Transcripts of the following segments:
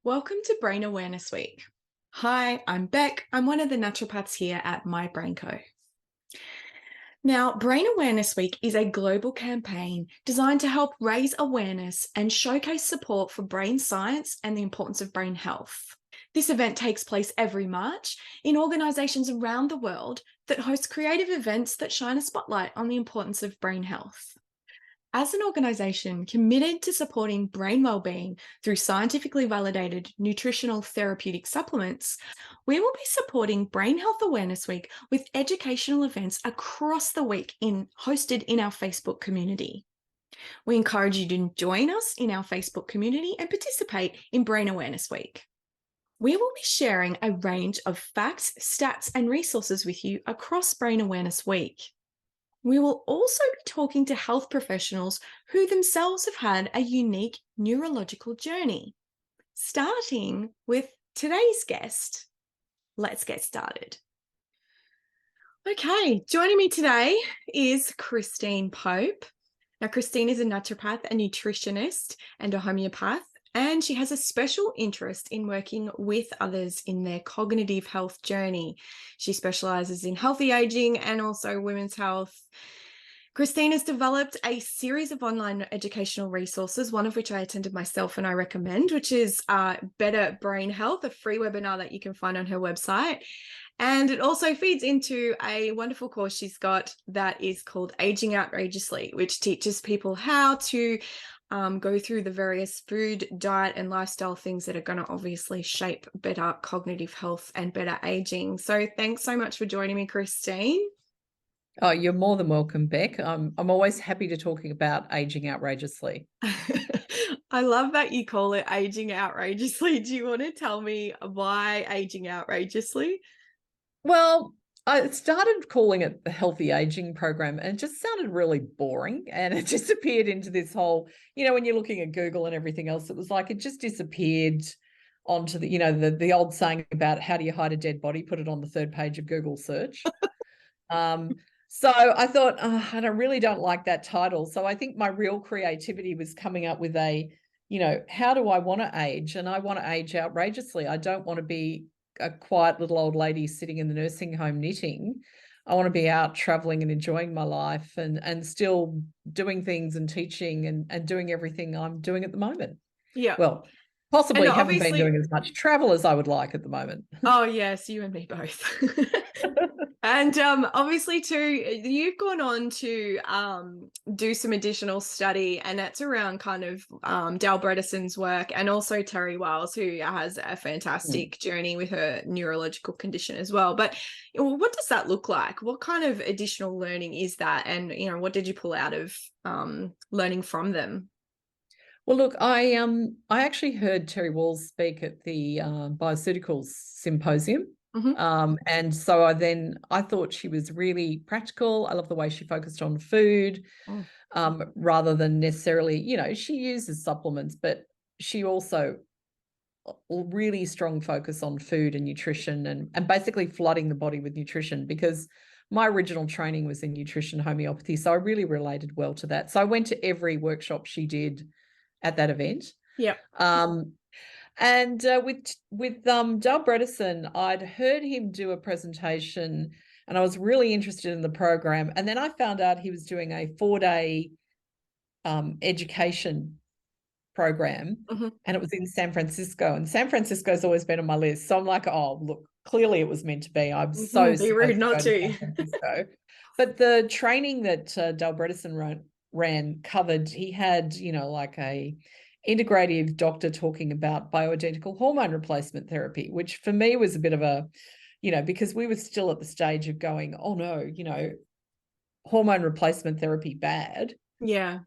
Welcome to Brain Awareness Week. Hi, I'm Beck. I'm one of the naturopaths here at My Brain Co. Now, Brain Awareness Week is a global campaign designed to help raise awareness and showcase support for brain science and the importance of brain health. This event takes place every March in organisations around the world that host creative events that shine a spotlight on the importance of brain health. As an organisation committed to supporting brain wellbeing through scientifically validated nutritional therapeutic supplements, we will be supporting Brain Health Awareness Week with educational events across the week hosted in our Facebook community. We encourage you to join us in our Facebook community and participate in Brain Awareness Week. We will be sharing a range of facts, stats, and resources with you across Brain Awareness Week. We will also be talking to health professionals who themselves have had a unique neurological journey. Starting with today's guest, let's get started. Okay, joining me today is Christine Pope. Now, Christine is a naturopath, a nutritionist, and a homeopath, and she has a special interest in working with others in their cognitive health journey. She specializes in healthy aging and also women's health. Christine has developed a series of online educational resources, one of which I attended myself and I recommend, which is Better Brain Health, a free webinar that you can find on her website. And it also feeds into a wonderful course she's got that is called Aging Outrageously, which teaches people how to go through the various food, diet, and lifestyle things that are going to obviously shape better cognitive health and better aging. So thanks so much for joining me, Christine. Oh, you're more than welcome, Beck. I'm always happy to talk about aging outrageously. I love that you call it aging outrageously. Do you want to tell me why aging outrageously? Well, I started calling it the Healthy Aging Program, and it just sounded really boring. And it disappeared into this whole, when you're looking at Google and everything else, it was like it just disappeared onto the old saying about how do you hide a dead body, put it on the third page of Google search. So I thought, I really don't like that title. So I think my real creativity was coming up with how do I want to age? And I want to age outrageously. I don't want to be a quiet little old lady sitting in the nursing home knitting. I want to be out traveling and enjoying my life and still doing things and teaching and doing everything I'm doing at the moment. Yeah. Well, possibly haven't been doing as much travel as I would like at the moment. Oh, yes, you and me both. And obviously, too, you've gone on to do some additional study, and that's around kind of Dale Brederson's work and also Terry Wahls, who has a fantastic journey with her neurological condition as well. But what does that look like? What kind of additional learning is that? And, what did you pull out of learning from them? Well, look, I actually heard Terry Wahls speak at the Bioceuticals Symposium. Mm-hmm. And so I thought she was really practical. I love the way she focused on food, rather than necessarily, she uses supplements, but she also really strong focus on food and nutrition and basically flooding the body with nutrition, because my original training was in nutrition homeopathy. So I really related well to that. So I went to every workshop she did at that event. Yeah. And with Dale Brederson, I'd heard him do a presentation and I was really interested in the program. And then I found out he was doing a 4-day education program, and it was in San Francisco. And San Francisco's always been on my list. So I'm like, oh, look, clearly it was meant to be. I'm so be rude not to. San Francisco. But the training that Dale Brederson ran covered, he had, like a integrative doctor talking about bioidentical hormone replacement therapy, which for me was a bit of a, because we were still at the stage of going, oh no, hormone replacement therapy bad. Yeah.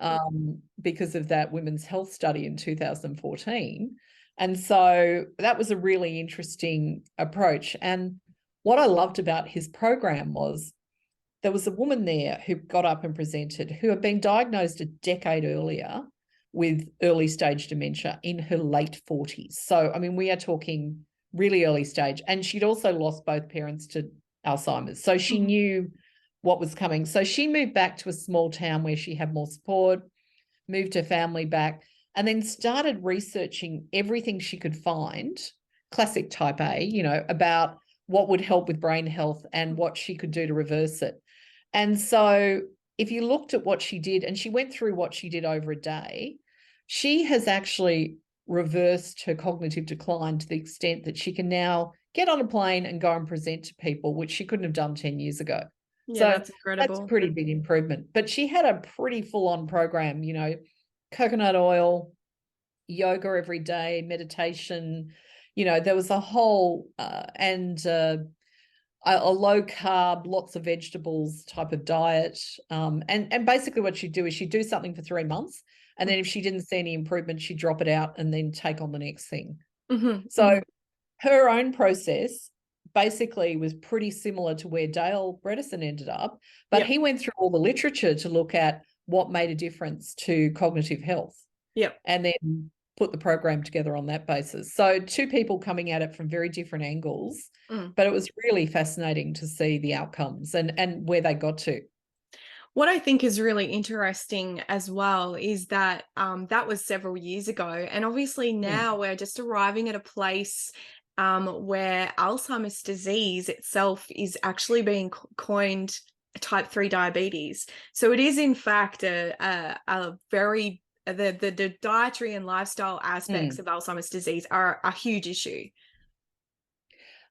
Because of that women's health study in 2014. And so that was a really interesting approach. And what I loved about his program was there was a woman there who got up and presented who had been diagnosed a decade earlier with early stage dementia in her late 40s. So, I mean, we are talking really early stage. And she'd also lost both parents to Alzheimer's. So she knew what was coming. So she moved back to a small town where she had more support, moved her family back. and then started researching everything she could find, classic type A, you know, about what would help with brain health and what she could do to reverse it. And so if you looked at what she did, and she went through what she did over a day, she has actually reversed her cognitive decline to the extent that she can now get on a plane and go and present to people, which she couldn't have done 10 years ago. Yeah, So that's that's a incredible. pretty big improvement. But she had a pretty full-on program, you know, coconut oil, yoga every day, meditation, you know, there was a whole a low carb, lots of vegetables type of diet. And basically what she'd do is she'd do something for 3 months. And then if she didn't see any improvement, she'd drop it out and then take on the next thing. Mm-hmm, So mm-hmm. her own process basically was pretty similar to where Dale Brederson ended up, but Yep. he went through all the literature to look at what made a difference to cognitive health. Yep. And then put the program together on that basis. So 2 people coming at it from very different angles, but it was really fascinating to see the outcomes and where they got to. What I think is really interesting as well is that that was several years ago. And obviously now we're just arriving at a place where Alzheimer's disease itself is actually being coined type 3 diabetes. So it is in fact a very, the dietary and lifestyle aspects of Alzheimer's disease are a huge issue.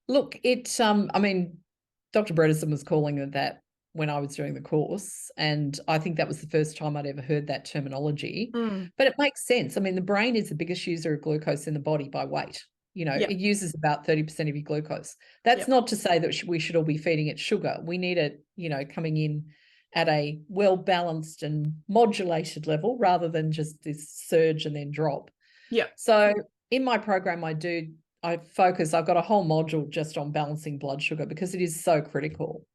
Look, I mean, Dr. Brederson was calling it that when I was doing the course, and I think that was the first time I'd ever heard that terminology. But it makes sense. I mean, the brain is the biggest user of glucose in the body by weight. You know, Yep. it uses about 30% of your glucose. That's Yep. not to say that we should all be feeding it sugar. We need it, you know, coming in at a well-balanced and modulated level rather than just this surge and then drop. Yep. So in my program, I've got a whole module just on balancing blood sugar because it is so critical.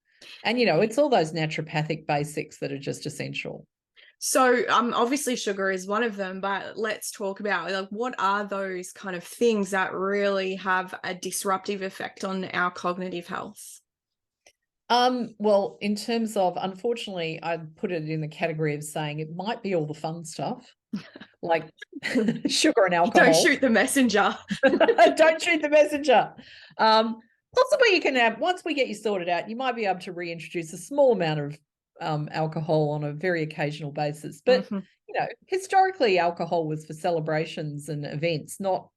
And, you know, it's all those naturopathic basics that are just essential. So obviously sugar is one of them, but let's talk about like what are those kind of things that really have a disruptive effect on our cognitive health? Well, in terms of, unfortunately, I'd put it in the category of saying it might be all the fun stuff, like sugar and alcohol. Don't shoot the messenger. Don't shoot the messenger. Possibly you can have, once we get you sorted out, you might be able to reintroduce a small amount of alcohol on a very occasional basis. But, you know, historically, alcohol was for celebrations and events, not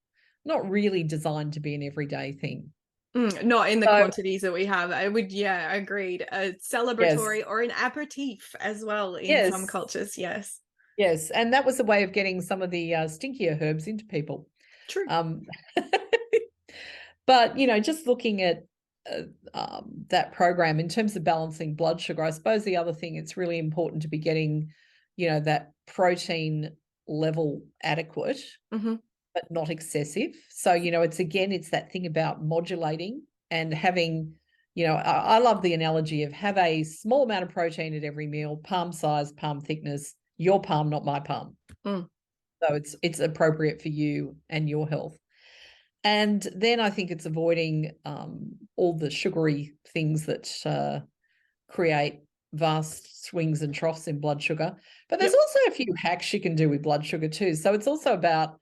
really designed to be an everyday thing. Not in the quantities that we have. I would, yeah, agreed. A celebratory or an aperitif as well in some cultures. Yes. Yes. And that was a way of getting some of the stinkier herbs into people. True. But, you know, just looking at that program in terms of balancing blood sugar, I suppose the other thing, it's really important to be getting, you know, that protein level adequate, but not excessive. So, you know, it's that thing about modulating and having, you know, I love the analogy of have a small amount of protein at every meal, palm size, palm thickness, your palm, not my palm. So it's appropriate for you and your health. And then I think it's avoiding all the sugary things that create vast swings and troughs in blood sugar. But there's also a few hacks you can do with blood sugar too. So it's also about,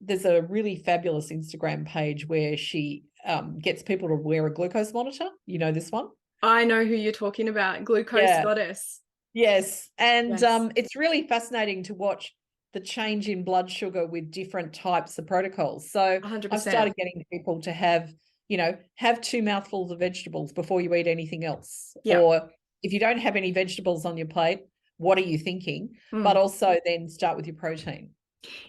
there's a really fabulous Instagram page where she gets people to wear a glucose monitor. You know this one? I know who you're talking about, Glucose Goddess. Yes. And it's really fascinating to watch the change in blood sugar with different types of protocols. So 100%. I've started getting people to have 2 mouthfuls of vegetables before you eat anything else. Or if you don't have any vegetables on your plate, what are you thinking? But also then start with your protein.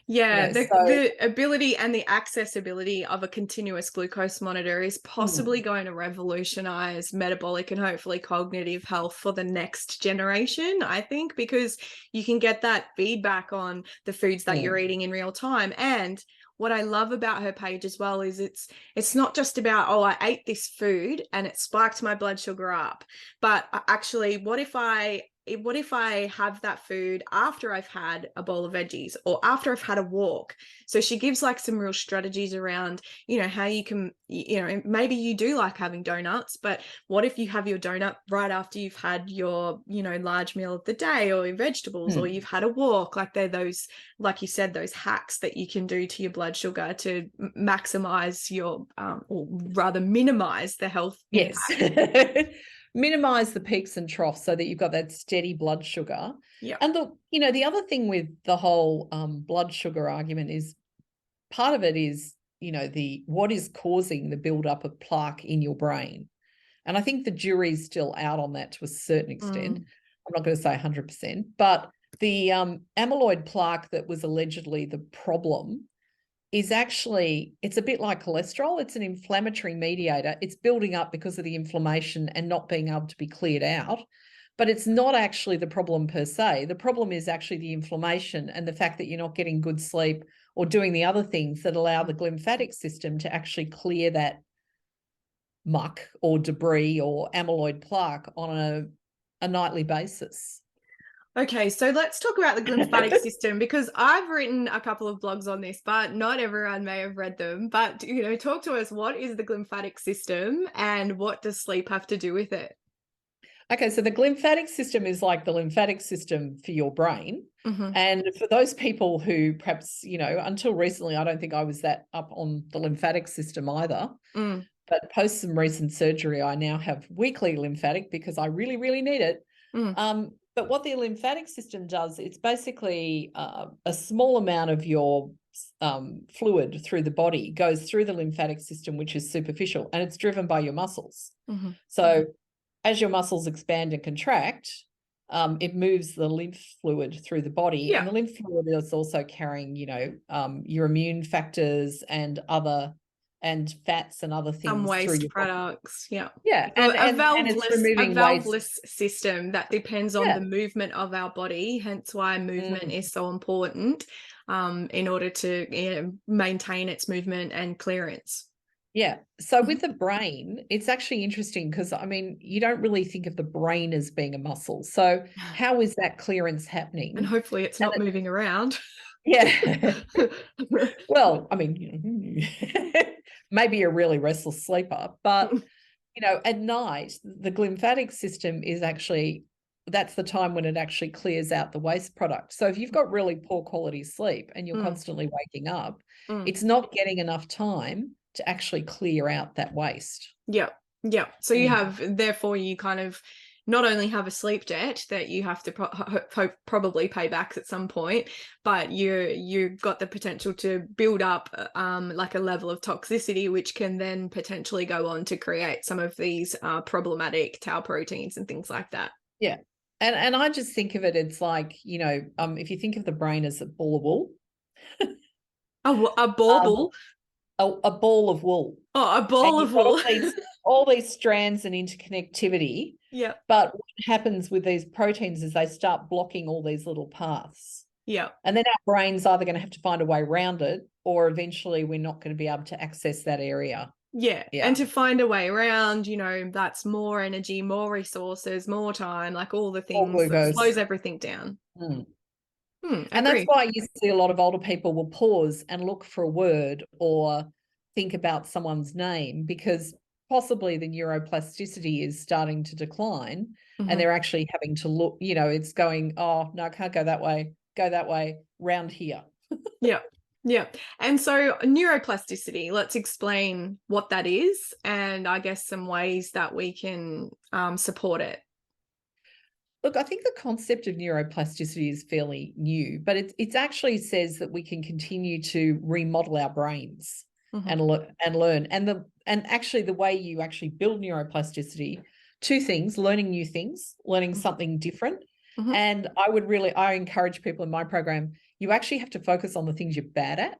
Yeah, the ability and the accessibility of a continuous glucose monitor is possibly going to revolutionize metabolic and hopefully cognitive health for the next generation, I think, because you can get that feedback on the foods that you're eating in real time. And what I love about her page as well is it's not just about, oh, I ate this food and it spiked my blood sugar up, but actually, what if I what if I have that food after I've had a bowl of veggies or after I've had a walk? So she gives like some real strategies around, how you can, maybe you do like having donuts, but what if you have your donut right after you've had your, large meal of the day, or your vegetables, or you've had a walk? Like they're those, like you said, those hacks that you can do to your blood sugar to maximize your, or rather minimize the health impact. Minimize the peaks and troughs so that you've got that steady blood sugar. Yeah. And the other thing with the whole blood sugar argument is, part of it is, what is causing the buildup of plaque in your brain. And I think the jury's still out on that to a certain extent. I'm not going to say 100%, but the amyloid plaque that was allegedly the problem is actually, it's a bit like cholesterol. It's an inflammatory mediator. It's building up because of the inflammation and not being able to be cleared out. But it's not actually the problem per se. The problem is actually the inflammation and the fact that you're not getting good sleep or doing the other things that allow the glymphatic system to actually clear that muck or debris or amyloid plaque on a nightly basis. Okay, so let's talk about the glymphatic system, because I've written a couple of blogs on this, but not everyone may have read them. But, talk to us, what is the glymphatic system and what does sleep have to do with it? Okay, so the glymphatic system is like the lymphatic system for your brain. And for those people who perhaps, until recently, I don't think I was that up on the lymphatic system either. But post some recent surgery, I now have weekly lymphatic because I really, really need it. But what the lymphatic system does, it's basically a small amount of your fluid through the body goes through the lymphatic system, which is superficial, and it's driven by your muscles. So as your muscles expand and contract, it moves the lymph fluid through the body. And the lymph fluid is also carrying, your immune factors and fats and other things. Some waste through your products. body. And it's removing a valveless system that depends on the movement of our body, hence why movement is so important in order to maintain its movement and clearance. So with the brain, it's actually interesting because, you don't really think of the brain as being a muscle. So how is that clearance happening? And hopefully it's not moving around. Well, maybe a really restless sleeper, but, at night, the glymphatic system is actually, that's the time when it actually clears out the waste product. So if you've got really poor quality sleep and you're constantly waking up, it's not getting enough time to actually clear out that waste. So you have, therefore, you kind of not only have a sleep debt that you have to probably pay back at some point, but you've got the potential to build up like a level of toxicity, which can then potentially go on to create some of these problematic tau proteins and things like that. And I just think of it, it's like, if you think of the brain as a ball of wool. A bauble? A ball of wool. Oh, a ball of wool. all these strands and interconnectivity. But what happens with these proteins is they start blocking all these little paths. And then our brain's either going to have to find a way around it, or eventually we're not going to be able to access that area. And to find a way around, that's more energy, more resources, more time, like all the things that slows everything down. And that's why you see a lot of older people will pause and look for a word or think about someone's name, because possibly the neuroplasticity is starting to decline and they're actually having to look, it's going, oh, no, I can't go that way, round here. And so neuroplasticity, let's explain what that is and I guess some ways that we can support it. Look, I think the concept of neuroplasticity is fairly new, but it actually says that we can continue to remodel our brains and learn. And actually the way you actually build neuroplasticity, two things: learning new things, learning something different. And I encourage people in my program, you actually have to focus on the things you're bad at.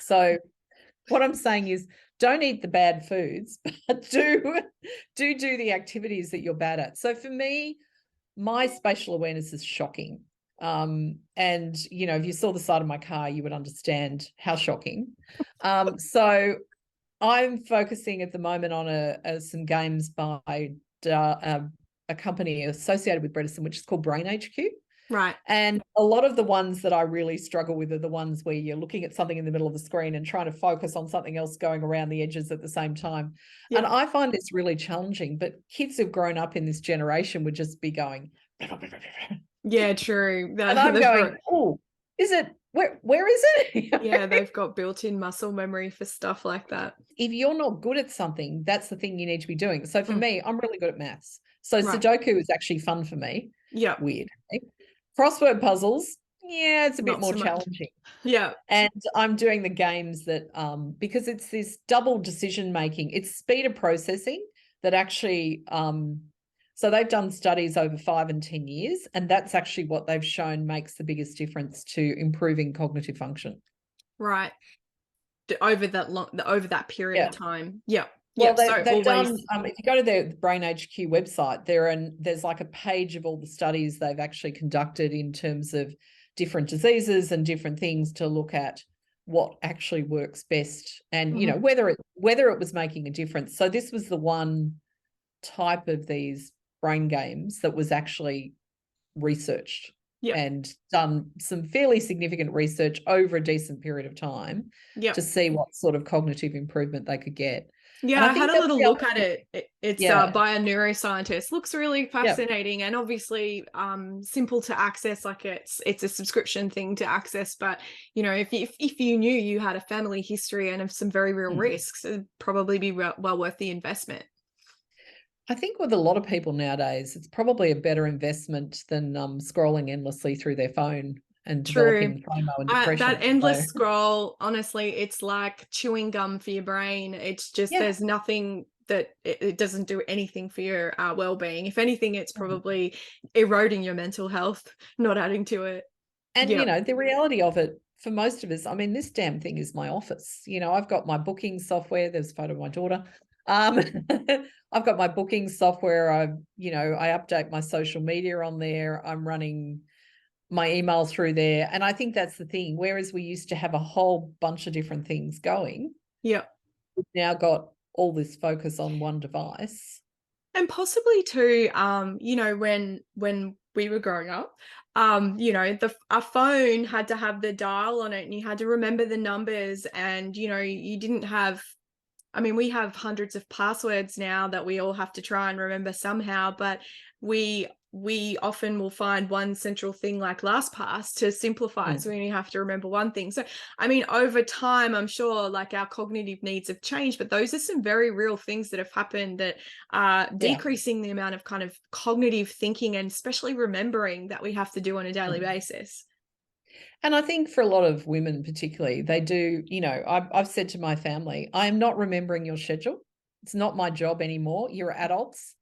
So what I'm saying is, don't eat the bad foods, but do the activities that you're bad at. So for me, my spatial awareness is shocking. And, if you saw the side of my car, you would understand how shocking. So I'm focusing at the moment on some games by a company associated with Brederson, which is called Brain HQ. Right. And a lot of the ones that I really struggle with are the ones where you're looking at something in the middle of the screen and trying to focus on something else going around the edges at the same time. Yeah. And I find this really challenging, but kids who've grown up in this generation would just be going, Yeah, true. and I'm going, oh, is it, where is it? Yeah, they've got built-in muscle memory for stuff like that. If you're not good at something, that's the thing you need to be doing. So for me, I'm really good at maths. So Right. Sudoku is actually fun for me. Yeah. Weird. Crossword puzzles, yeah, it's a bit Not more so much. challenging. Yeah. And I'm doing the games that, because it's this double decision making, it's speed of processing that actually, so they've done studies over 5 and 10 years, and that's actually what they've shown makes the biggest difference to improving cognitive function. Right. Over that period of time. Yeah. Well, Yeah. they've done, if you go to their Brain HQ website, there's like a page of all the studies they've actually conducted in terms of different diseases and different things to look at what actually works best and, you know, whether it was making a difference. So this was the one type of these brain games that was actually researched and done some fairly significant research over a decent period of time to see what sort of cognitive improvement they could get. Yeah, I had a little look at it. It's by a neuroscientist. Looks really fascinating and obviously simple to access. Like it's a subscription thing to access. But you know, if you knew you had a family history and of some very real risks, it'd probably be well worth the investment. I think with a lot of people nowadays, it's probably a better investment than scrolling endlessly through their phone and developing FOMO and depression. That endless scroll, honestly, it's like chewing gum for your brain. It's just there's nothing that it doesn't do anything for your well-being. If anything, it's probably eroding your mental health, not adding to it. And you know, the reality of it for most of us, I mean, this damn thing is my office. You know, I've got my booking software. There's a photo of my daughter. I've got my booking software. I update my social media on there. I'm running my email through there. And I think that's the thing. Whereas we used to have a whole bunch of different things going. Yeah. We've now got all this focus on one device. And possibly too, you know, when we were growing up, you know, our phone had to have the dial on it and you had to remember the numbers and, you know, you didn't have, I mean, we have hundreds of passwords now that we all have to try and remember somehow, but we often will find one central thing like LastPass to simplify it. So we only have to remember one thing. So, I mean, over time, I'm sure like our cognitive needs have changed, but those are some very real things that have happened that are decreasing the amount of kind of cognitive thinking and especially remembering that we have to do on a daily basis. And I think for a lot of women particularly, they do, you know, I've said to my family, I am not remembering your schedule. It's not my job anymore. You're adults.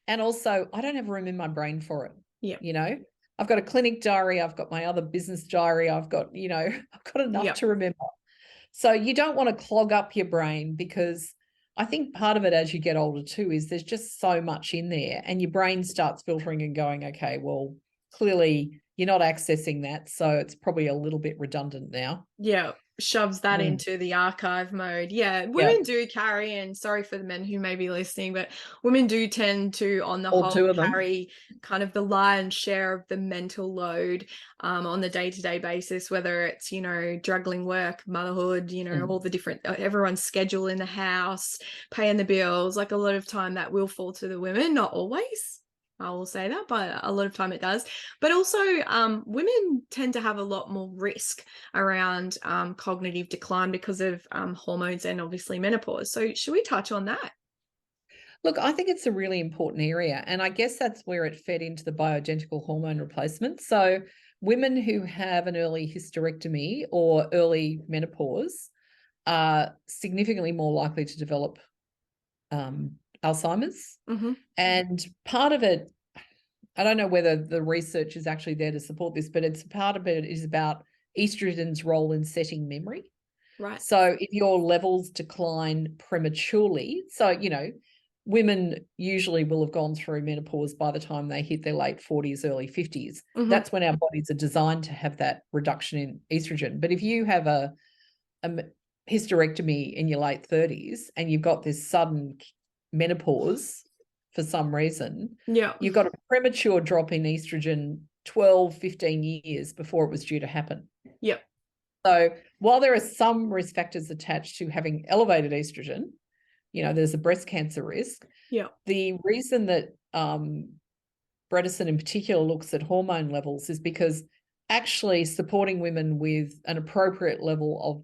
And also, I don't have room in my brain for it. Yeah. You know, I've got a clinic diary. I've got my other business diary. I've got, you know, I've got enough to remember. So you don't want to clog up your brain because I think part of it as you get older too is there's just so much in there and your brain starts filtering and going, okay, well, clearly you're not accessing that. So it's probably a little bit redundant now. Yeah. Shoves that into the archive mode. Yeah. Women do carry, and sorry for the men who may be listening, but women do tend to, on the whole, carry kind of the lion's share of the mental load on the day-to-day basis, whether it's, you know, juggling work, motherhood, you know, all the different, everyone's schedule in the house, paying the bills. Like a lot of time that will fall to the women, not always. I will say that, but a lot of time it does. But also women tend to have a lot more risk around cognitive decline because of hormones and obviously menopause. So should we touch on that? Look, I think it's a really important area. And I guess that's where it fed into the bioidentical hormone replacement. So women who have an early hysterectomy or early menopause are significantly more likely to develop Alzheimer's. And part of it, I don't know whether the research is actually there to support this, but it's part of it is about estrogen's role in setting memory. Right. So if your levels decline prematurely, so, you know, women usually will have gone through menopause by the time they hit their late 40s, early 50s. That's when our bodies are designed to have that reduction in estrogen. But if you have a hysterectomy in your late 30s and you've got this sudden menopause, for some reason, Yeah. you got a premature drop in estrogen 12, 15 years before it was due to happen. Yep. So while there are some risk factors attached to having elevated estrogen, there's a breast cancer risk. Yeah. The reason that Brederson in particular looks at hormone levels is because actually supporting women with an appropriate level of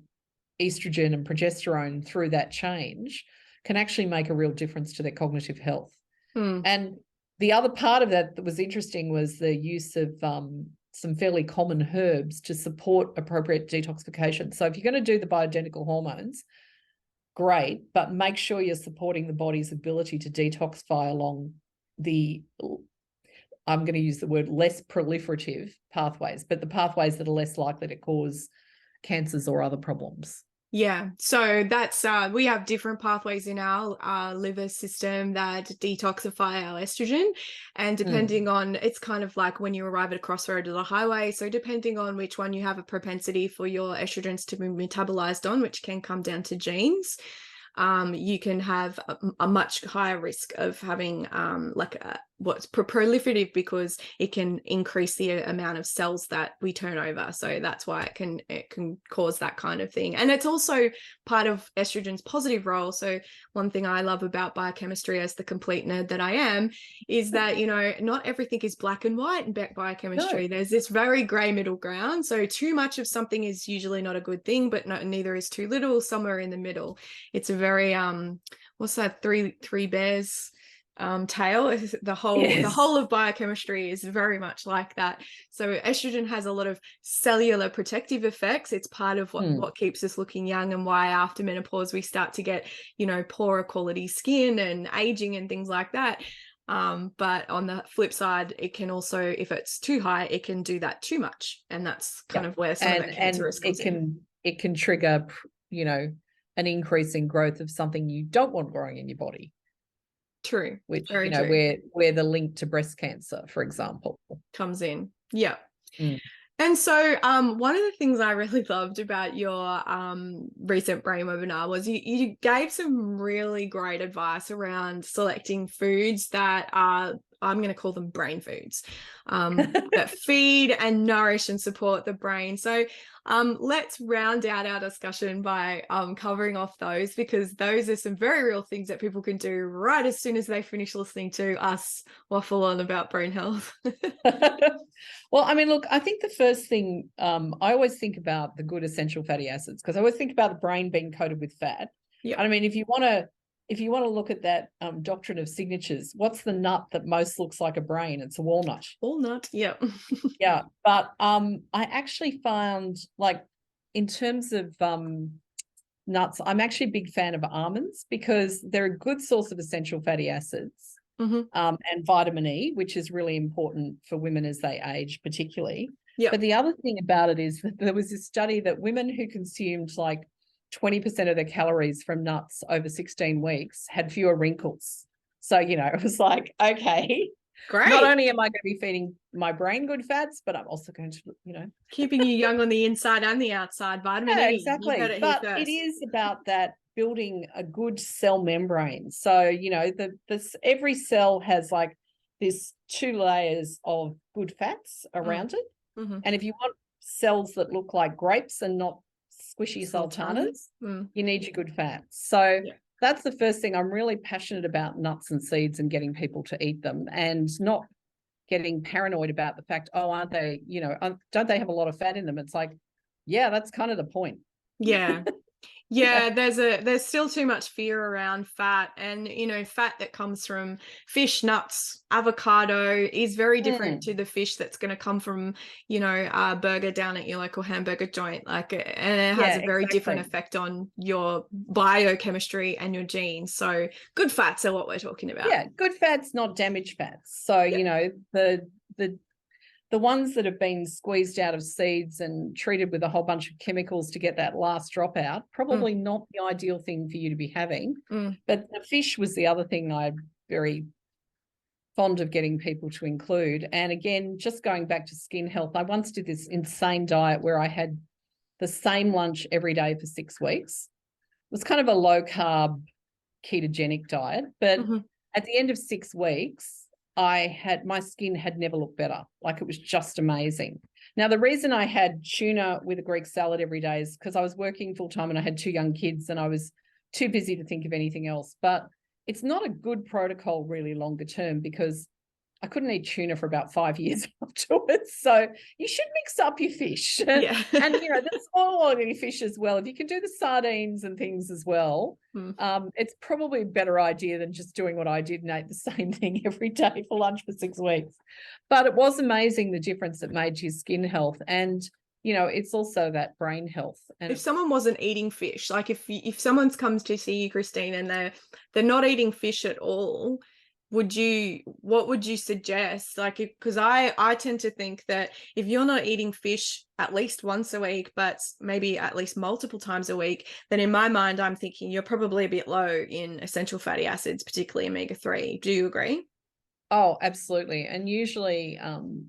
estrogen and progesterone through that change can actually make a real difference to their cognitive health. And the other part of that was interesting was the use of some fairly common herbs to support appropriate detoxification. So if you're going to do the bioidentical hormones, great, but make sure you're supporting the body's ability to detoxify along the, I'm going to use the word less proliferative pathways, but the pathways that are less likely to cause cancers or other problems. Yeah, so that's we have different pathways in our liver system that detoxify our estrogen, and depending on, it's kind of like when you arrive at a crossroad of the highway, so depending on which one you have a propensity for your estrogens to be metabolized on, which can come down to genes, you can have a much higher risk of having what's proliferative, because it can increase the amount of cells that we turn over. So that's why it can cause that kind of thing. And it's also part of estrogen's positive role. So one thing I love about biochemistry, as the complete nerd that I am, is that, not everything is black and white in biochemistry. No. There's this very gray middle ground. So too much of something is usually not a good thing, but neither is too little. Somewhere in the middle. It's a very what's that, three bears tale. The whole of biochemistry is very much like that. So estrogen has a lot of cellular protective effects. It's part of what keeps us looking young, and why after menopause we start to get poorer quality skin and aging and things like that. But on the flip side, it can also, if it's too high, it can do that too much, and that's kind of where some of that cancer risk comes in. It can trigger an increase in growth of something you don't want growing in your body. True. Which, very true. where the link to breast cancer, for example, comes in. Yeah. And so one of the things I really loved about your recent brain webinar was you gave some really great advice around selecting foods that are, I'm going to call them brain foods, that feed and nourish and support the brain. So let's round out our discussion by covering off those, because those are some very real things that people can do right as soon as they finish listening to us waffle on about brain health. Well, I mean, look, I think the first thing, I always think about the good essential fatty acids, because I always think about the brain being coated with fat. Yeah. I mean, if you want to look at that doctrine of signatures, what's the nut that most looks like a brain? It's a walnut. Walnut, yeah. Yeah, but I actually found, like, in terms of nuts, I'm actually a big fan of almonds, because they're a good source of essential fatty acids. And vitamin E, which is really important for women as they age, particularly. Yeah. But the other thing about it is that there was this study that women who consumed like 20% of their calories from nuts over 16 weeks had fewer wrinkles. So, it was like, okay, great. Not only am I going to be feeding my brain good fats, but I'm also going to, keeping you young on the inside and the outside. Vitamin E. Exactly. But it is about that building a good cell membrane. So, every cell has like this 2 layers of good fats around it. And if you want cells that look like grapes and not squishy sultanas, you need your good fats. So that's the first thing. I'm really passionate about nuts and seeds and getting people to eat them, and not getting paranoid about the fact, aren't they, don't they have a lot of fat in them? It's like, yeah, that's kind of the point. Yeah. Yeah, there's still too much fear around fat, and fat that comes from fish, nuts, avocado is very different to the fish that's going to come from a burger down at your local hamburger joint, and it has a very different effect on your biochemistry and your genes. So good fats are what we're talking about. Yeah, good fats, not damaged fats. So the ones that have been squeezed out of seeds and treated with a whole bunch of chemicals to get that last drop out, probably not the ideal thing for you to be having. But the fish was the other thing I'm very fond of getting people to include. And again, just going back to skin health, I once did this insane diet where I had the same lunch every day for 6 weeks. It was kind of a low carb ketogenic diet, but at the end of 6 weeks, my skin had never looked better. Like, it was just amazing. Now, the reason I had tuna with a Greek salad every day is because I was working full time and I had 2 young kids and I was too busy to think of anything else. But it's not a good protocol really longer term, because I couldn't eat tuna for about 5 years afterwards. So you should mix up your fish. Yeah. And, the smaller fish as well. If you can do the sardines and things as well, it's probably a better idea than just doing what I did and ate the same thing every day for lunch for 6 weeks. But it was amazing the difference it made to your skin health. And, it's also that brain health. And if someone wasn't eating fish, like if someone comes to see you, Christine, and they're not eating fish at all, what would you suggest? Like, because I tend to think that if you're not eating fish at least once a week, but maybe at least multiple times a week, then in my mind, I'm thinking you're probably a bit low in essential fatty acids, particularly omega-3. Do you agree? Oh, absolutely. And usually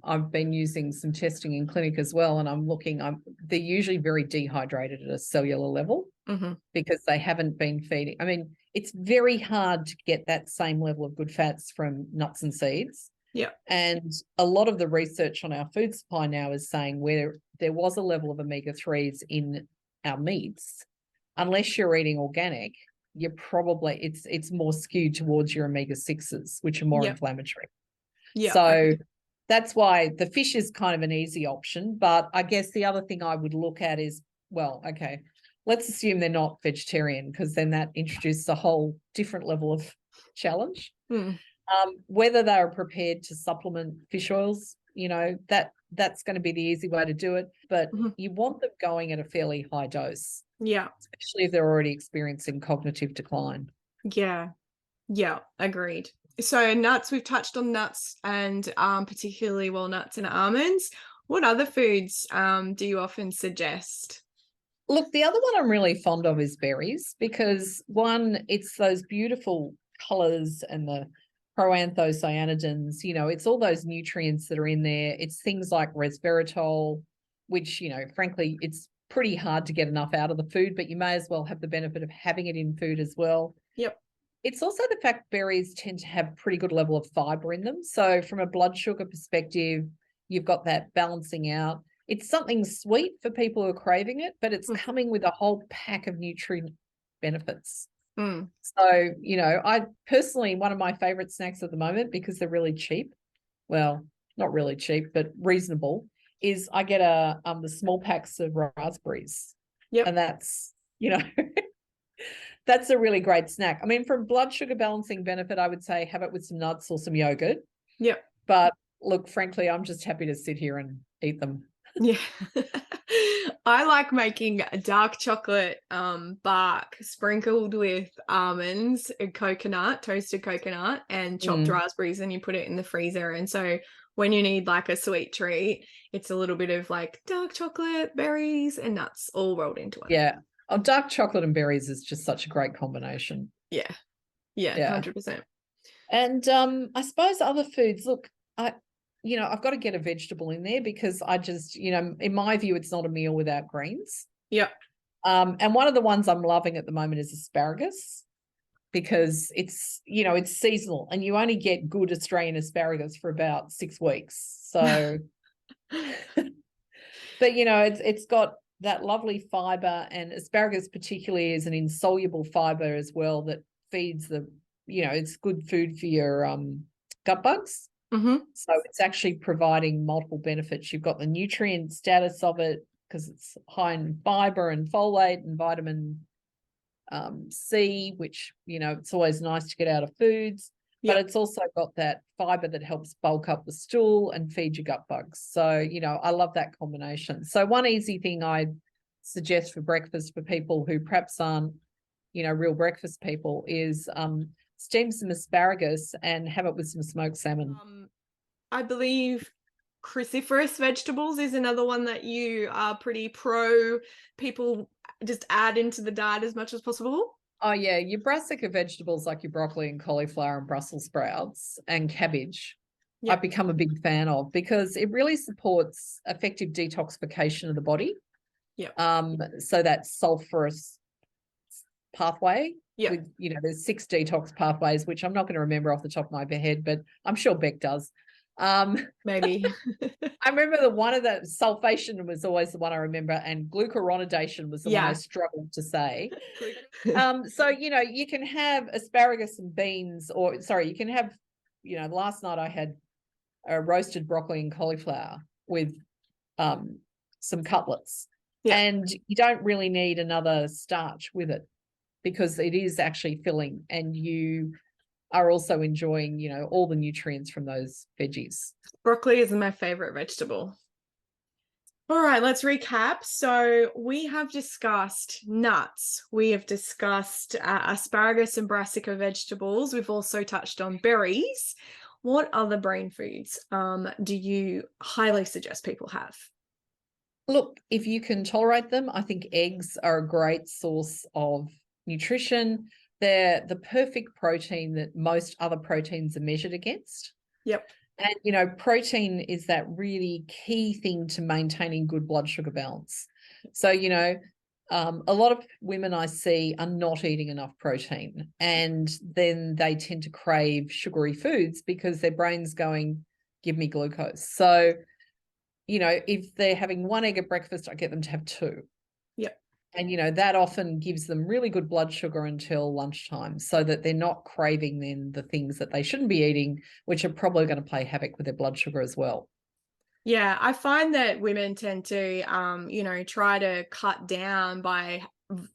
I've been using some testing in clinic as well, and they're usually very dehydrated at a cellular level because they haven't been feeding. I mean, it's very hard to get that same level of good fats from nuts and seeds. Yeah. And a lot of the research on our food supply now is saying where there was a level of omega-3s in our meats, unless you're eating organic, you're probably it's more skewed towards your omega-6s, which are more inflammatory. Yeah. So that's why the fish is kind of an easy option. But I guess the other thing I would look at is, well, okay, let's assume they're not vegetarian, because then that introduces a whole different level of challenge. Whether they are prepared to supplement fish oils, that's going to be the easy way to do it. But you want them going at a fairly high dose. Yeah. Especially if they're already experiencing cognitive decline. Yeah. Yeah. Agreed. So nuts, we've touched on nuts, and particularly walnuts and almonds. What other foods do you often suggest? Look, the other one I'm really fond of is berries, because one, it's those beautiful colours and the proanthocyanidins, it's all those nutrients that are in there. It's things like resveratrol, which, frankly, it's pretty hard to get enough out of the food, but you may as well have the benefit of having it in food as well. Yep. It's also the fact berries tend to have pretty good level of fiber in them. So from a blood sugar perspective, you've got that balancing out. It's something sweet for people who are craving it, but it's coming with a whole pack of nutrient benefits. So, I personally, one of my favorite snacks at the moment, because they're really cheap, well, not really cheap, but reasonable, is I get the small packs of raspberries. Yep. And that's, that's a really great snack. I mean, from blood sugar balancing benefit, I would say have it with some nuts or some yogurt. Yep. But look, frankly, I'm just happy to sit here and eat them. Yeah. I like making a dark chocolate bark sprinkled with almonds and coconut, toasted coconut, and chopped raspberries, and you put it in the freezer. And so when you need like a sweet treat, it's a little bit of like dark chocolate, berries, and nuts all rolled into it. Yeah. Oh, dark chocolate and berries is just such a great combination. Yeah. Yeah. 100%. And I suppose other foods, look, I've got to get a vegetable in there, because I just, in my view, it's not a meal without greens. Yep. And one of the ones I'm loving at the moment is asparagus, because it's, it's seasonal and you only get good Australian asparagus for about 6 weeks. So, but, it's got that lovely fiber, and asparagus particularly is an insoluble fiber as well that feeds it's good food for your gut bugs. So it's actually providing multiple benefits. You've got the nutrient status of it, because it's high in fiber and folate and vitamin C, which, it's always nice to get out of foods. But it's also got that fiber that helps bulk up the stool and feed your gut bugs. So, I love that combination. So one easy thing I suggest for breakfast for people who perhaps aren't, real breakfast people is steam some asparagus and have it with some smoked salmon. I believe cruciferous vegetables is another one that you are pretty pro. People just add into the diet as much as possible. Oh, yeah. Your brassica vegetables like your broccoli and cauliflower and Brussels sprouts and cabbage, I've become a big fan of, because it really supports effective detoxification of the body. So that sulfurous pathway Yeah. with, there's 6 detox pathways, which I'm not going to remember off the top of my head, but I'm sure Beck does. Maybe. I remember one of the sulfation was always the one I remember, and glucuronidation was the one I struggled to say. So, you can have asparagus and beans, or sorry, you can have, last night I had a roasted broccoli and cauliflower with some cutlets. Yeah. And you don't really need another starch with it because it is actually filling, and you are also enjoying, all the nutrients from those veggies. Broccoli is my favorite vegetable. All right, let's recap. So we have discussed nuts. We have discussed asparagus and brassica vegetables. We've also touched on berries. What other brain foods do you highly suggest people have? Look, if you can tolerate them, I think eggs are a great source of nutrition. They're the perfect protein that most other proteins are measured against. Yep. And, protein is that really key thing to maintaining good blood sugar balance. So, a lot of women I see are not eating enough protein, and then they tend to crave sugary foods because their brain's going, give me glucose. So, if they're having 1 egg at breakfast, I get them to have 2. Yep. And, that often gives them really good blood sugar until lunchtime, so that they're not craving then the things that they shouldn't be eating, which are probably going to play havoc with their blood sugar as well. Yeah, I find that women tend to, try to cut down by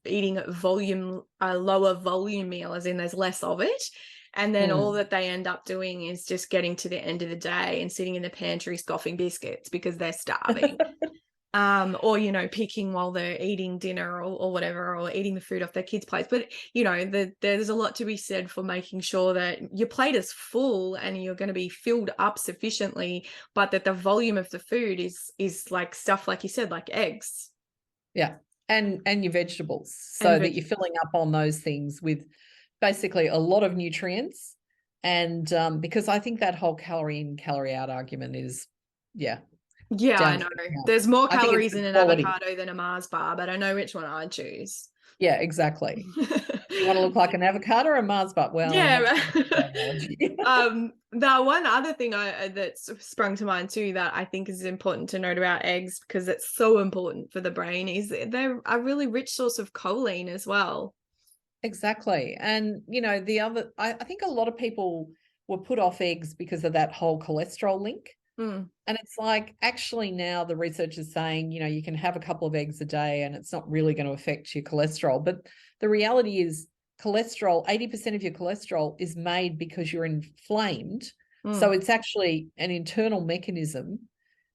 eating a lower volume meal, as in there's less of it. And then all that they end up doing is just getting to the end of the day and sitting in the pantry scoffing biscuits because they're starving. Or picking while they're eating dinner or whatever, or eating the food off their kids' plates. But there's a lot to be said for making sure that your plate is full and you're going to be filled up sufficiently, but that the volume of the food is like stuff like you said, like eggs. Yeah, and your vegetables, so that you're filling up on those things with basically a lot of nutrients. And because I think that whole calorie in, calorie out argument is, yeah, I know. There's more calories in an avocado than a Mars bar, but I know which one I'd choose. Yeah, exactly. You want to look like an avocado or a Mars bar? Well, yeah. The one other thing that sprung to mind too that I think is important to note about eggs, because it's so important for the brain, is they're a really rich source of choline as well. Exactly. And, I think a lot of people were put off eggs because of that whole cholesterol link. And it's like, actually now the research is saying, you can have a couple of eggs a day and it's not really going to affect your cholesterol. But the reality is cholesterol, 80% of your cholesterol is made because you're inflamed. So it's actually an internal mechanism,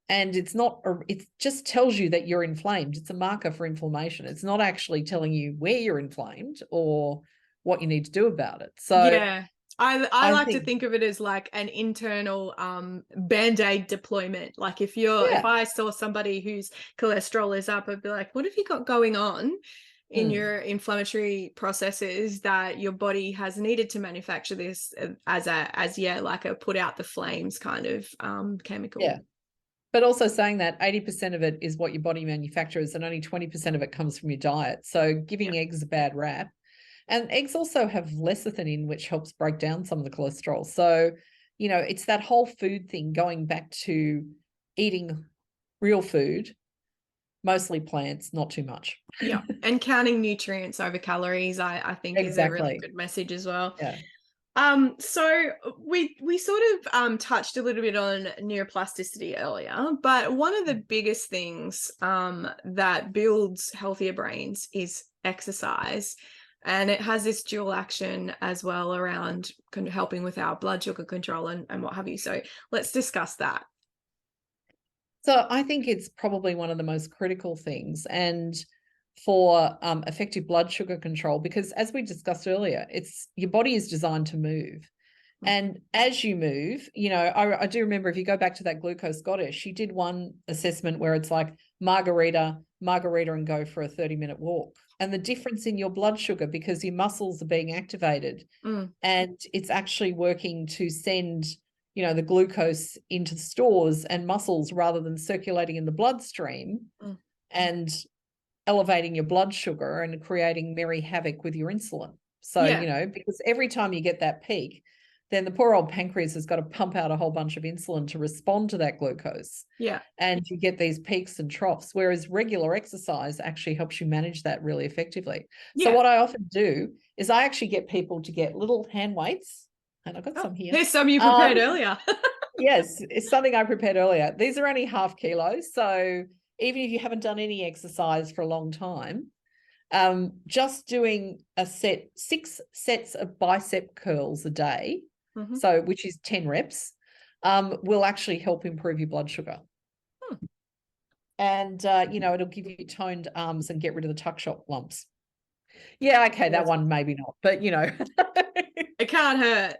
and it just tells you that you're inflamed. It's a marker for inflammation. It's not actually telling you where you're inflamed or what you need to do about it. So yeah. I like to think of it as like an internal Band-Aid deployment. Like if I saw somebody whose cholesterol is up, I'd be like, what have you got going on in your inflammatory processes that your body has needed to manufacture this as like a put out the flames kind of chemical. Yeah. But also saying that 80% of it is what your body manufactures and only 20% of it comes from your diet. So giving eggs a bad rap. And eggs also have lecithin in, which helps break down some of the cholesterol. So, it's that whole food thing, going back to eating real food, mostly plants, not too much. Yeah. And counting nutrients over calories, I think is a really good message as well. Yeah. So we sort of touched a little bit on neuroplasticity earlier, but one of the biggest things that builds healthier brains is exercise. And it has this dual action as well around kind of helping with our blood sugar control and what have you. So let's discuss that. So I think it's probably one of the most critical things, and for effective blood sugar control, because as we discussed earlier, your body is designed to move. And as you move, I do remember, if you go back to that glucose goddess, she did one assessment where it's like margarita, and go for a 30-minute walk. And the difference in your blood sugar, because your muscles are being activated and it's actually working to send, the glucose into the stores and muscles rather than circulating in the bloodstream and elevating your blood sugar and creating merry havoc with your insulin. So, Yeah. because every time you get that peak, then the poor old pancreas has got to pump out a whole bunch of insulin to respond to that glucose. Yeah. And you get these peaks and troughs, whereas regular exercise actually helps you manage that really effectively. So Yeah. what I often do is I actually get people to get little hand weights, and I've got some here. Here's some you prepared earlier. Yes, it's something I prepared earlier. These are only half kilos. So even if you haven't done any exercise for a long time, just doing 6 sets of bicep curls a day, so which is 10 reps, will actually help improve your blood sugar. And, it'll give you toned arms and get rid of the tuck shop lumps. Yeah, okay, that one maybe not, but It can't hurt.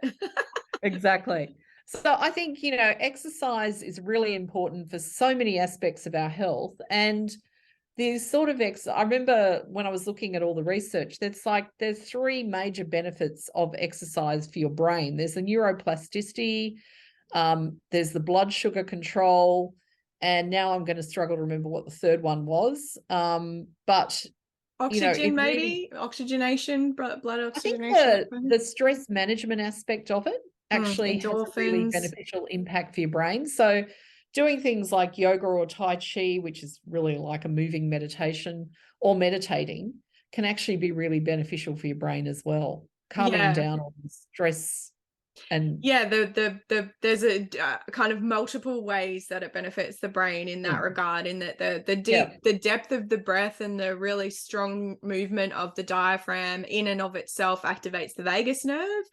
Exactly. So I think, exercise is really important for so many aspects of our health. And there's sort of I remember when I was looking at all the research, there's 3 major benefits of exercise for your brain. There's the neuroplasticity, there's the blood sugar control, and now I'm going to struggle to remember what the third one was. But Oxygen, maybe oxygenation, blood I think oxygenation. the stress management aspect of it actually has a really Endorphins. beneficial impact for your brain. So doing things like yoga or Tai Chi, which is really like a moving meditation, or meditating, can actually be really beneficial for your brain as well, calming down all the stress. And there's a kind of multiple ways that it benefits the brain in that regard, in that the depth of the breath and the really strong movement of the diaphragm in and of itself activates the vagus nerve,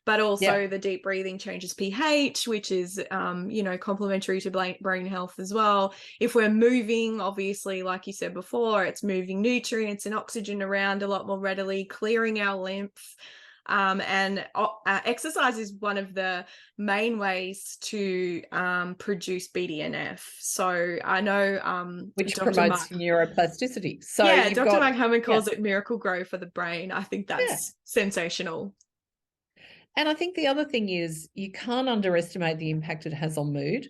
but also the deep breathing changes pH, which is complementary to brain health as well. If we're moving, obviously, like you said before, it's moving nutrients and oxygen around a lot more readily, clearing our lymph. And exercise is one of the main ways to produce BDNF. So I know which Dr. promotes neuroplasticity. So yeah, Dr. Mark Hammond calls it miracle grow for the brain. I think that's sensational. And I think the other thing is you can't underestimate the impact it has on mood.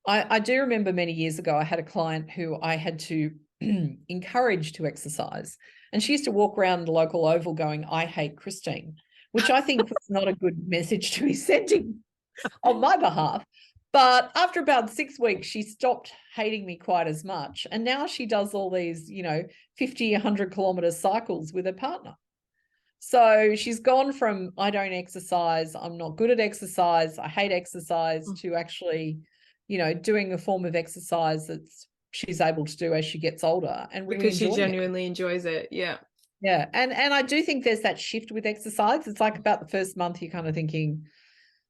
I do remember many years ago, I had a client who I had to encourage to exercise. And she used to walk around the local oval going, "I hate Christine," which I think was not a good message to be sending on my behalf. But after about 6 weeks, she stopped hating me quite as much. And now she does all these, 50, 100-kilometer cycles with her partner. So she's gone from, I don't exercise, I'm not good at exercise, I hate exercise, to actually, doing a form of exercise that she's able to do as she gets older, and really because she genuinely enjoys it. Yeah. Yeah. And I do think there's that shift with exercise. It's like about the first month, you're kind of thinking,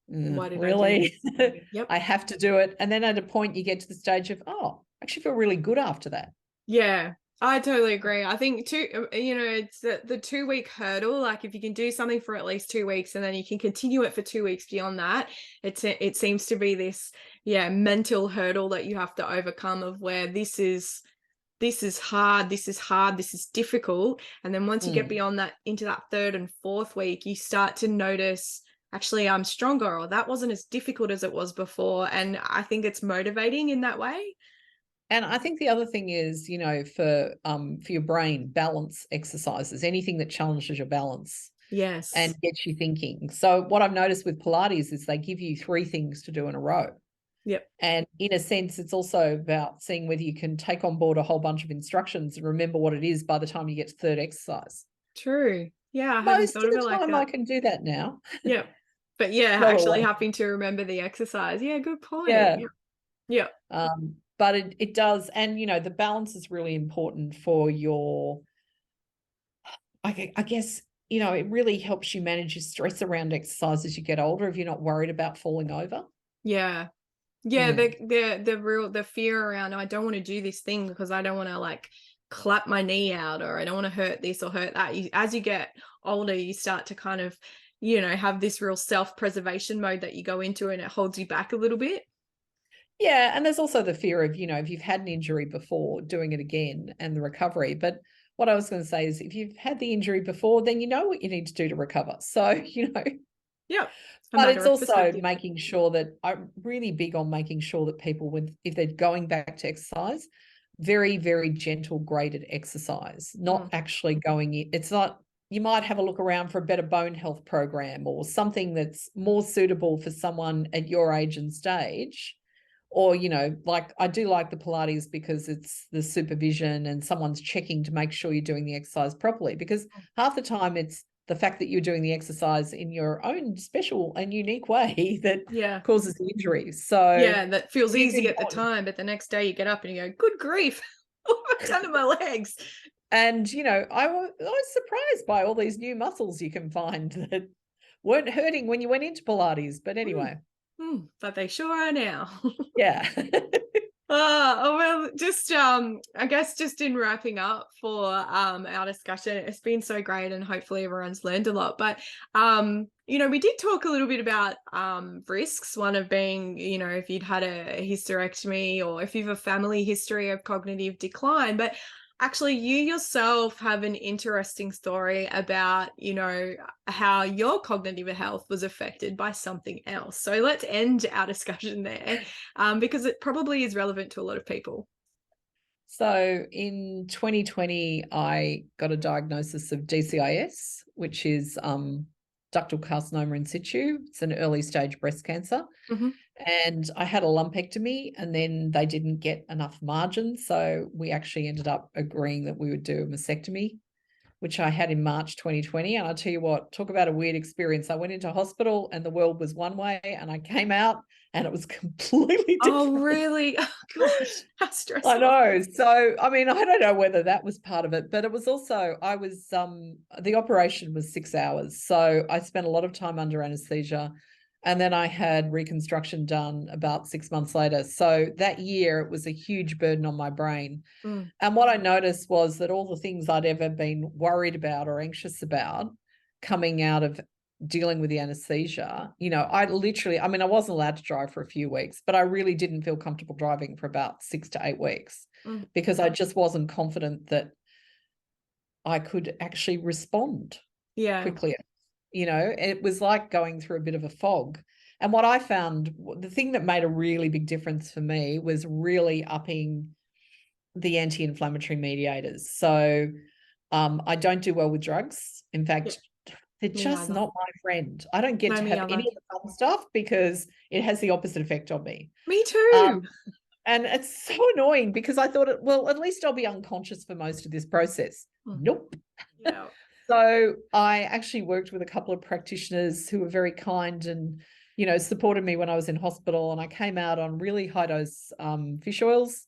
Why did really? I do this? Yep. I have to do it. And then at a point you get to the stage of, I actually feel really good after that. Yeah, I totally agree. I think it's the 2-week hurdle. Like if you can do something for at least 2 weeks and then you can continue it for 2 weeks beyond that, it seems to be this mental hurdle that you have to overcome, of where this is hard, this is difficult. And then once you get beyond that, into that 3rd and 4th week, you start to notice, actually, I'm stronger, or that wasn't as difficult as it was before. And I think it's motivating in that way. And I think the other thing is, for your brain, balance exercises, anything that challenges your balance. Yes. And gets you thinking. So what I've noticed with Pilates is they give you 3 things to do in a row. Yep. And in a sense, it's also about seeing whether you can take on board a whole bunch of instructions and remember what it is by the time you get to 3rd exercise. True. Yeah, I hadn't Most thought of of the it like time that. I can do that now. Yeah. But yeah, Not actually always. having to remember the exercise. Yeah, good point. Yeah. Yeah. But it does. And, the balance is really important for your, I guess, it really helps you manage your stress around exercise as you get older, if you're not worried about falling over. Yeah. Yeah, the fear around, I don't want to do this thing because I don't want to like clap my knee out, or I don't want to hurt this or hurt that. As you get older, you start to kind of, have this real self-preservation mode that you go into, and it holds you back a little bit. Yeah, and there's also the fear of, if you've had an injury before, doing it again, and the recovery. But what I was going to say is, if you've had the injury before, then you know what you need to do to recover. So, Yeah. But it's also making sure that, I'm really big on making sure that people, if they're going back to exercise, very, very gentle graded exercise, not actually going in. It's not, you might have a look around for a better bone health program or something that's more suitable for someone at your age and stage. Or, like I do like the Pilates because it's the supervision and someone's checking to make sure you're doing the exercise properly, because half the time it's the fact that you're doing the exercise in your own special and unique way that causes the injury. So that feels it's easy at the important. time, but the next day you get up and you go, good grief, what have I done to my legs? And, I was surprised by all these new muscles you can find that weren't hurting when you went into Pilates. But anyway. But they sure are now. Yeah. Well, just I guess just in wrapping up for our discussion, it's been so great and hopefully everyone's learned a lot. But we did talk a little bit about risks, one of being, if you'd had a hysterectomy or if you've a family history of cognitive decline. But actually, you yourself have an interesting story about, how your cognitive health was affected by something else. So let's end our discussion there, because it probably is relevant to a lot of people. So in 2020, I got a diagnosis of DCIS, which is ductal carcinoma in situ. It's an early stage breast cancer. Mm-hmm. And I had a lumpectomy, and then they didn't get enough margin. So we actually ended up agreeing that we would do a mastectomy, which I had in March 2020. And I'll tell you what, talk about a weird experience. I went into hospital and the world was one way, and I came out and it was completely different. Oh, really? Oh, gosh, how stressful. I know. So, I mean, I don't know whether that was part of it, but it was also, the operation was 6 hours. So I spent a lot of time under anesthesia. And then I had reconstruction done about 6 months later. So that year, it was a huge burden on my brain. And what I noticed was that all the things I'd ever been worried about or anxious about coming out of dealing with the anesthesia, I wasn't allowed to drive for a few weeks, but I really didn't feel comfortable driving for about 6 to 8 weeks because I just wasn't confident that I could actually respond quickly. It was like going through a bit of a fog. And what I found, the thing that made a really big difference for me was really upping the anti-inflammatory mediators. So I don't do well with drugs. In fact, they're just not my friend. I don't get to have any of the fun stuff because it has the opposite effect on me. Me too. And it's so annoying because I thought, at least I'll be unconscious for most of this process. Nope. Yeah. So I actually worked with a couple of practitioners who were very kind and, supported me when I was in hospital. And I came out on really high dose fish oils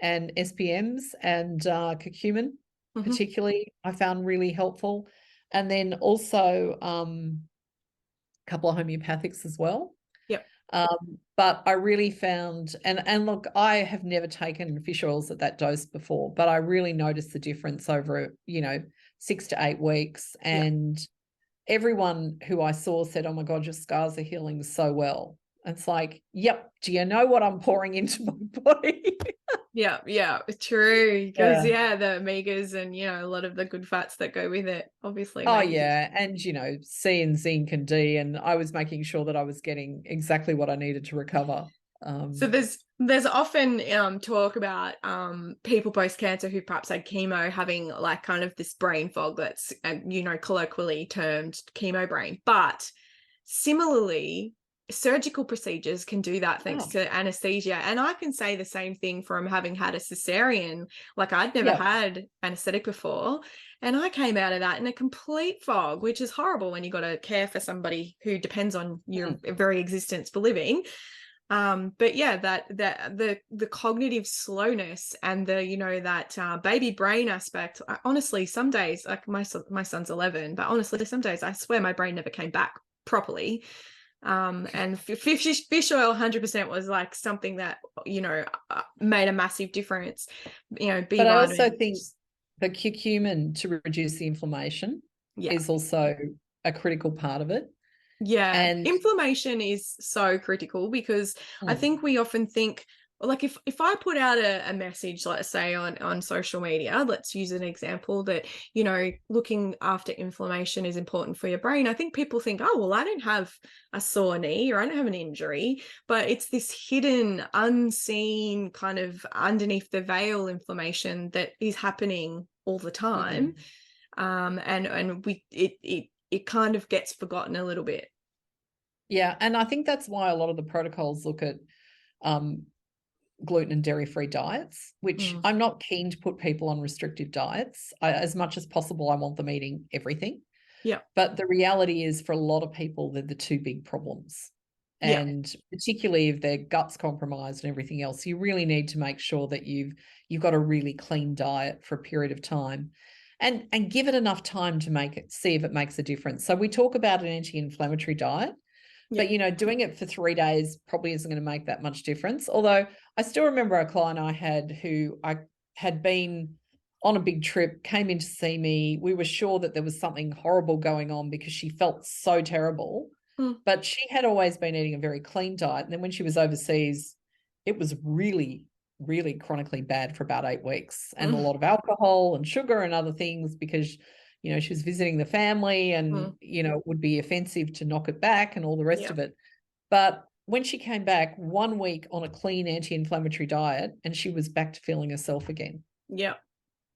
and SPMs and curcumin, particularly, I found really helpful. And then also a couple of homeopathics as well. Yep. But I really found, and look, I have never taken fish oils at that dose before, but I really noticed the difference over, 6 to 8 weeks. And everyone who I saw said, oh my God, your scars are healing so well. It's like, yep, do you know what I'm pouring into my body? Yeah, true. Because the omegas and a lot of the good fats that go with it, obviously. Oh yeah, and C and zinc and D, and I was making sure that I was getting exactly what I needed to recover. So there's often talk about people post cancer who perhaps had chemo having like kind of this brain fog that's colloquially termed chemo brain, but similarly, surgical procedures can do that thanks to anesthesia. And I can say the same thing from having had a cesarean. Like I'd never had anesthetic before, and I came out of that in a complete fog, which is horrible when you got to care for somebody who depends on your very existence for living. But yeah, that the cognitive slowness and the that baby brain aspect. Honestly, some days, like my son's 11, but honestly, some days I swear my brain never came back properly. And fish oil 100% was like something that made a massive difference. But I also think the curcumin to reduce the inflammation is also a critical part of it. Yeah, and inflammation is so critical because I think we often think, like, if I put out a message, let's say on social media, let's use an example that, looking after inflammation is important for your brain. I think people think, oh, well, I don't have a sore knee or I don't have an injury, but it's this hidden, unseen kind of underneath the veil inflammation that is happening all the time. and it kind of gets forgotten a little bit. Yeah, and I think that's why a lot of the protocols look at gluten and dairy-free diets, which Mm. I'm not keen to put people on restrictive diets. As much as possible, I want them eating everything. Yeah. But the reality is, for a lot of people, they're the two big problems. Yeah. And particularly if their gut's compromised and everything else, you really need to make sure that you've got a really clean diet for a period of time, and give it enough time to see if it makes a difference. So we talk about an anti-inflammatory diet, Yeah. but doing it for 3 days probably isn't going to make that much difference. Although I still remember a client I had who I had been on a big trip, came in to see me. We were sure that there was something horrible going on because she felt so terrible. Mm. But she had always been eating a very clean diet. And then when she was overseas, it was really, really chronically bad for about 8 weeks, and a Mm. lot of alcohol and sugar and other things because she was visiting the family, and Mm. it would be offensive to knock it back and all the rest Yeah. of it. But when she came back 1 week on a clean anti-inflammatory diet, and she was back to feeling herself again. Yeah.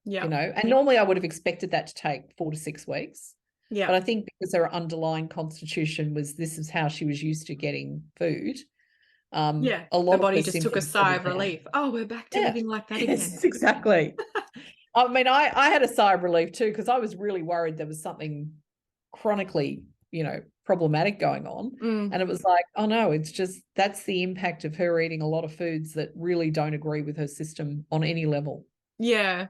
Yeah. And normally I would have expected that to take 4 to 6 weeks. Yeah. But I think because her underlying constitution was, this is how she was used to getting food, Yeah. a The lot of body her just took a symptoms sigh settled of down. relief. Oh, we're back to Yeah. living like that again. Yes, exactly. I mean, I had a sigh of relief too, because I was really worried there was something chronically, problematic going on. Mm. And it was like, oh no, it's just, that's the impact of her eating a lot of foods that really don't agree with her system on any level. Yeah.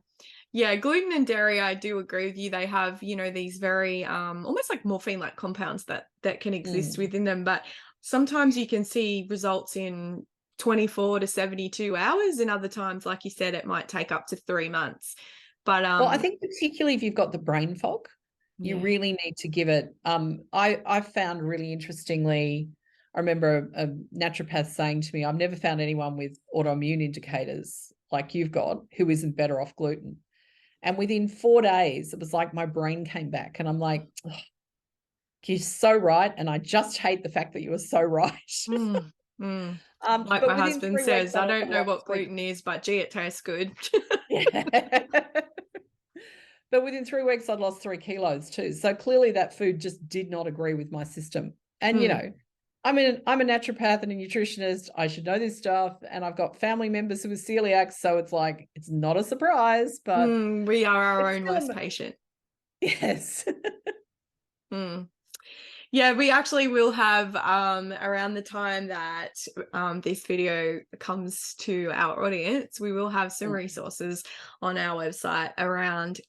Yeah, gluten and dairy, I do agree with you. They have, these very almost like morphine-like compounds that can exist Mm. within them, but sometimes you can see results in 24 to 72 hours, and other times, like you said, it might take up to 3 months. But Well, I think particularly if you've got the brain fog, you yeah. really need to give it. I found really interestingly, I remember a naturopath saying to me, I've never found anyone with autoimmune indicators like you've got who isn't better off gluten. And within 4 days, it was like my brain came back, and I'm like, oh, you're so right. And I just hate the fact that you were so right. Mm, mm. Like But my within husband 3 weeks, says, I I lost don't a know lot of what gluten is, but gee, it tastes good. Yeah. But within 3 weeks, I'd lost 3 kilos too. So clearly that food just did not agree with my system. And, Mm. I'm a naturopath and a nutritionist. I should know this stuff. And I've got family members who are celiac. So it's like, it's not a surprise, but We are our it's own still, worst patient. yes. Mm. Yeah, we actually will have around the time that this video comes to our audience, we will have some resources on our website around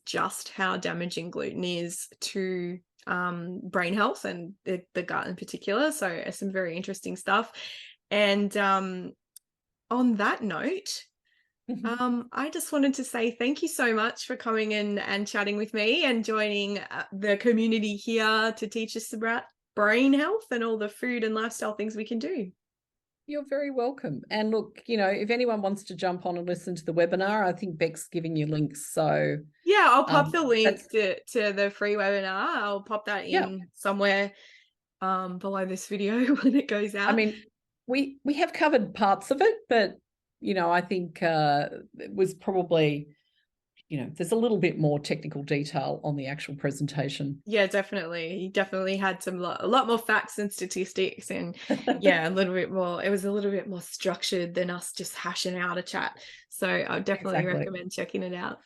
just how damaging gluten is to brain health and the gut in particular. So some very interesting stuff. And on that note, I just wanted to say thank you so much for coming in and chatting with me and joining the community here to teach us about brain health and all the food and lifestyle things we can do. You're very welcome. And look, if anyone wants to jump on and listen to the webinar, I think Beck's giving you links. So Yeah, I'll pop the link that's, to the free webinar. I'll pop that yeah. in somewhere below this video when it goes I out. mean, we have covered parts of it, but I think it was probably, there's a little bit more technical detail on the actual presentation. Yeah, definitely. He definitely had a lot more facts and statistics, and yeah, a little bit more. It was a little bit more structured than us just hashing out a chat. So I would definitely Exactly. recommend checking it out.